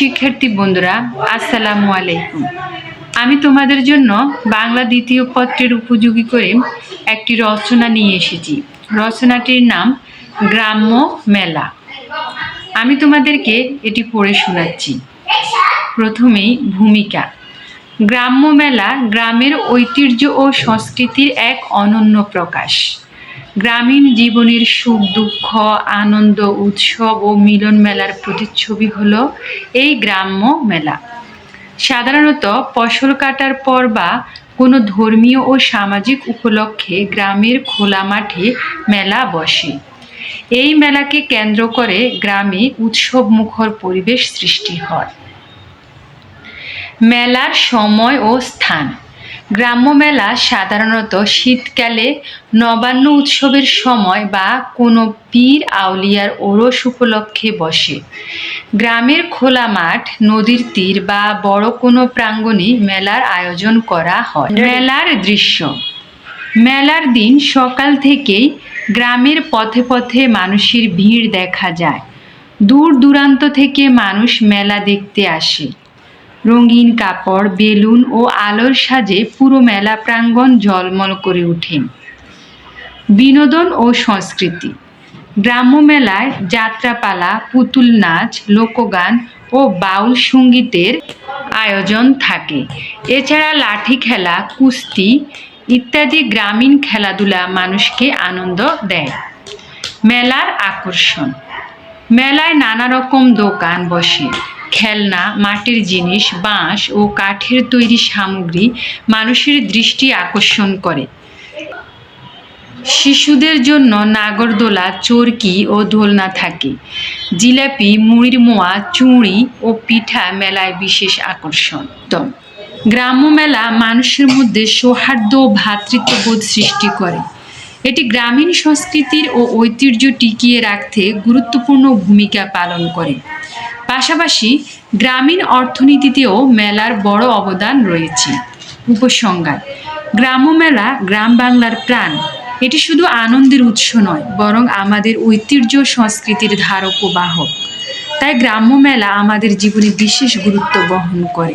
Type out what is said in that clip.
শিক্ষার্থী বন্ধুরা, আসসালামু আলাইকুম। আমি তোমাদের জন্য বাংলা দ্বিতীয় পত্রের উপযোগী করে একটি রচনা নিয়ে এসেছি। রচনাটির নাম গ্রাম্য মেলা। আমি তোমাদেরকে এটি পড়ে শোনাচ্ছি। প্রথমেই ভূমিকা। গ্রাম্য মেলা গ্রামের ঐতিহ্য ও সংস্কৃতির এক অনন্য প্রকাশ। গ্রামীণ জীবনের সুখ দুঃখ, আনন্দ, উৎসব ও মিলন মেলার প্রতিচ্ছবি হলো এই গ্রাম্য মেলা। সাধারণত ফসল কাটার পর বা কোনো ধর্মীয় ও সামাজিক উপলক্ষে গ্রামের খোলা মাঠে মেলা বসে। এই মেলাকে কেন্দ্র করে গ্রামে উৎসবমুখর পরিবেশ সৃষ্টি হয়। মেলার সময় ও স্থান। গ্রাম্য মেলা সাধারণত শীতকালে নবান্ন উৎসবের সময় বা কোনো পীর আউলিয়ার ওরস উপলক্ষে বসে। গ্রামের খোলা মাঠ, নদীর তীর বা বড় কোনো প্রাঙ্গণে মেলার আয়োজন করা হয়। মেলার দৃশ্য। মেলার দিন সকাল থেকেই গ্রামের পথে পথে মানুষের ভিড় দেখা যায়। দূর দূরান্ত থেকে মানুষ মেলা দেখতে আসে। রঙিন কাপড়, বেলুন ও আলোর সাজে পুরো মেলা প্রাঙ্গণ ঝলমল করে ওঠে। বিনোদন ও সংস্কৃতি। গ্রাম্য মেলায় যাত্রাপালা, পুতুল নাচ, লোকগান ও বাউল সঙ্গীতের আয়োজন থাকে। এছাড়া লাঠি খেলা, কুস্তি ইত্যাদি গ্রামীণ খেলাধুলা মানুষকে আনন্দ দেয়। মেলার আকর্ষণ। মেলায় নানা রকম দোকান বসে। খেলনা, মাটির জিনিস, বাঁশ ও কাঠের তৈরি সামগ্রী মানুষের দৃষ্টি আকর্ষণ করে। শিশুদের জন্য নাগরদোলা, চরকি ও দোলনা থাকে। জিলাপি, মুড়ির মোয়া, চুড়ি ও পিঠা মেলায় বিশেষ আকর্ষণ। গ্রাম্য মেলা মানুষের মধ্যে সৌহার্দ্য ও ভ্রাতৃত্ববোধ সৃষ্টি করে। এটি গ্রামীণ সংস্কৃতির ও ঐতিহ্য টিকিয়ে রাখতে গুরুত্বপূর্ণ ভূমিকা পালন করে। পাশাপাশি গ্রামীণ অর্থনীতিতেও মেলার বড় অবদান রয়েছে। উপসংহার। গ্রাম্য মেলা গ্রাম বাংলার প্রাণ। এটি শুধু আনন্দের উৎস নয়, বরং আমাদের ঐতিহ্য সংস্কৃতির ধারক ও বাহক। তাই গ্রাম্য মেলা আমাদের জীবনে বিশেষ গুরুত্ব বহন করে।